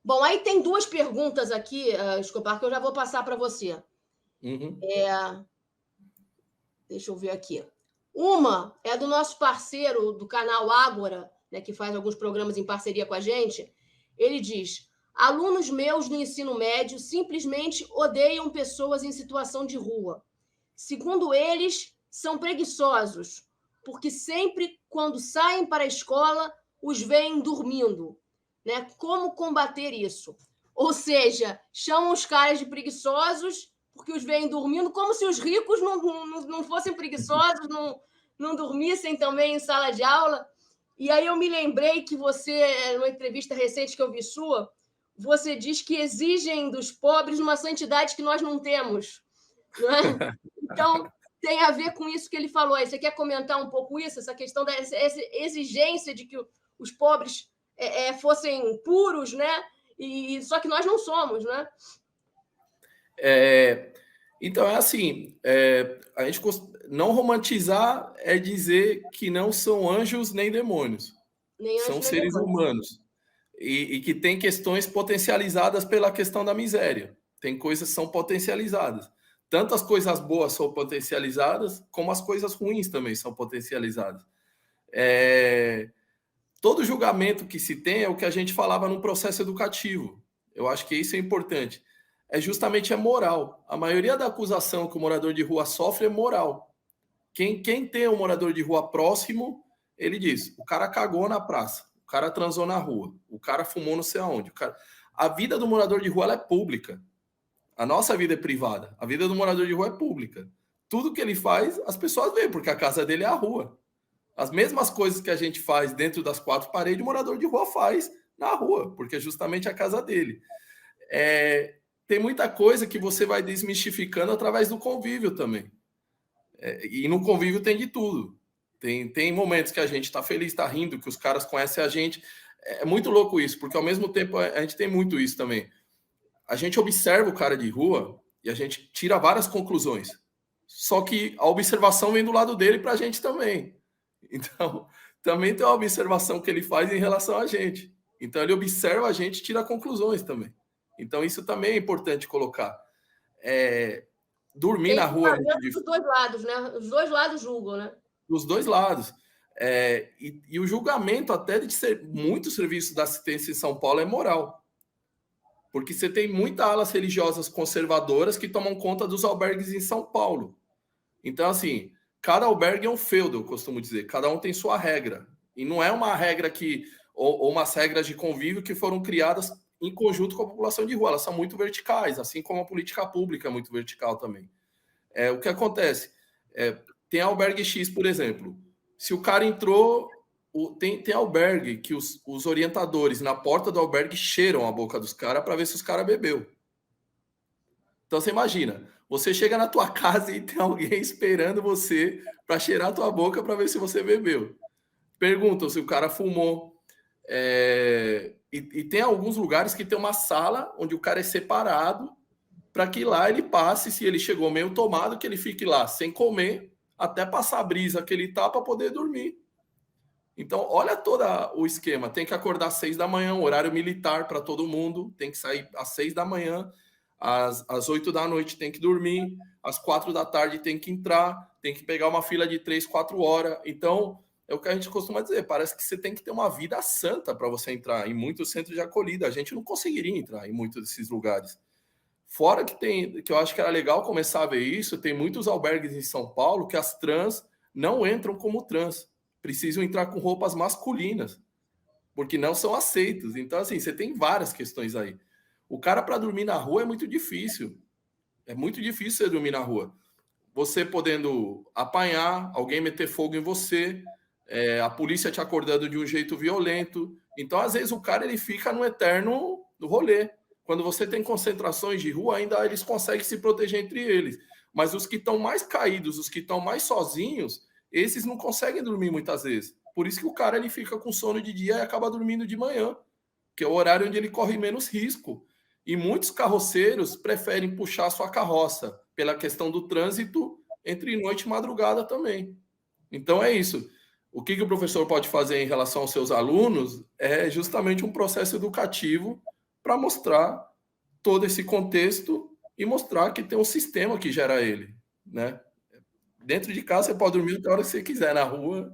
Bom, aí tem duas perguntas aqui, Escobar, que eu já vou passar para você. Uhum. Deixa eu ver aqui. Uma é do nosso parceiro do canal Ágora, né, que faz alguns programas em parceria com a gente. Ele diz: alunos meus no ensino médio simplesmente odeiam pessoas em situação de rua. Segundo eles, são preguiçosos, porque sempre quando saem para a escola, os veem dormindo. Né? Como combater isso? Ou seja, chamam os caras de preguiçosos porque os veem dormindo, como se os ricos não fossem preguiçosos, não dormissem também em sala de aula. E aí eu me lembrei que você, numa entrevista recente que eu vi sua, você diz que exigem dos pobres uma santidade que nós não temos. Não é? Então, tem a ver com isso que ele falou aí. Você quer comentar um pouco isso, essa questão da essa exigência de que os pobres fossem puros, né? E só que nós não somos, né? É, então, é assim, a gente não romantizar é dizer que não são anjos nem demônios, Nem são anjo nem seres demônio. humanos e que têm questões potencializadas pela questão da miséria. Tem coisas que são potencializadas. Tanto as coisas boas são potencializadas, como as coisas ruins também são potencializadas. É, todo julgamento que se tem é o que a gente falava no processo educativo. Eu acho que isso é importante. É justamente a moral. A maioria da acusação que o morador de rua sofre é moral. Quem tem um morador de rua próximo, ele diz: o cara cagou na praça, o cara transou na rua, o cara fumou não sei aonde. A vida do morador de rua ela é pública. A nossa vida é privada. A vida do morador de rua é pública. Tudo que ele faz, as pessoas veem, porque a casa dele é a rua. As mesmas coisas que a gente faz dentro das quatro paredes, o morador de rua faz na rua, porque é justamente a casa dele. Tem muita coisa que você vai desmistificando através do convívio também. E no convívio tem de tudo. Tem momentos que a gente está feliz, está rindo, que os caras conhecem a gente. É muito louco isso, porque ao mesmo tempo a gente tem muito isso também. A gente observa o cara de rua e a gente tira várias conclusões. Só que a observação vem do lado dele para a gente também. Então, também tem uma observação que ele faz em relação a gente. Então, ele observa a gente e tira conclusões também. Então, isso também é importante colocar. Dormir Tem na rua é muito julgamento dos difícil, dois lados, né? Os dois lados julgam, né? dos dois lados. E o julgamento até de ser muitos serviços da assistência em São Paulo é moral. Porque você tem muitas alas religiosas conservadoras que tomam conta dos albergues em São Paulo. Então, assim, cada albergue é um feudo, eu costumo dizer. Cada um tem sua regra. E não é uma regra que. Ou umas regras de convívio que foram criadas em conjunto com a população de rua. Elas são muito verticais, assim como a política pública é muito vertical também. O que acontece? Tem albergue X, por exemplo. Se o cara entrou. Tem albergue que os orientadores na porta do albergue cheiram a boca dos caras para ver se os caras bebeu. Então você imagina, você chega na tua casa e tem alguém esperando você para cheirar a tua boca para ver se você bebeu. Perguntam se o cara fumou. E tem alguns lugares que tem uma sala onde o cara é separado para que lá ele passe, se ele chegou meio tomado, que ele fique lá sem comer, até passar a brisa que ele tá para poder dormir. Então, olha todo o esquema. Tem que acordar às 6 da manhã, horário militar para todo mundo. Tem que sair às 6 da manhã, às 8 da noite tem que dormir, às 4 da tarde tem que entrar, tem que pegar uma fila de 3, 4 horas. Então, é o que a gente costuma dizer. Parece que você tem que ter uma vida santa para você entrar em muitos centros de acolhida. A gente não conseguiria entrar em muitos desses lugares. Fora que eu acho que era legal começar a ver isso, tem muitos albergues em São Paulo que as trans não entram como trans, precisam entrar com roupas masculinas, porque não são aceitos. Então, assim, você tem várias questões aí. O cara para dormir na rua é muito difícil. É muito difícil você dormir na rua. Você podendo apanhar, alguém meter fogo em você, a polícia te acordando de um jeito violento. Então, às vezes, o cara ele fica no eterno rolê. Quando você tem concentrações de rua, ainda eles conseguem se proteger entre eles. Mas os que estão mais caídos, os que estão mais sozinhos, esses não conseguem dormir muitas vezes. Por isso que o cara ele fica com sono de dia e acaba dormindo de manhã, que é o horário onde ele corre menos risco. E muitos carroceiros preferem puxar a sua carroça pela questão do trânsito entre noite e madrugada também. Então é isso. O que o professor pode fazer em relação aos seus alunos é justamente um processo educativo para mostrar todo esse contexto e mostrar que tem um sistema que gera ele, né? Dentro de casa você pode dormir até a hora que você quiser, na rua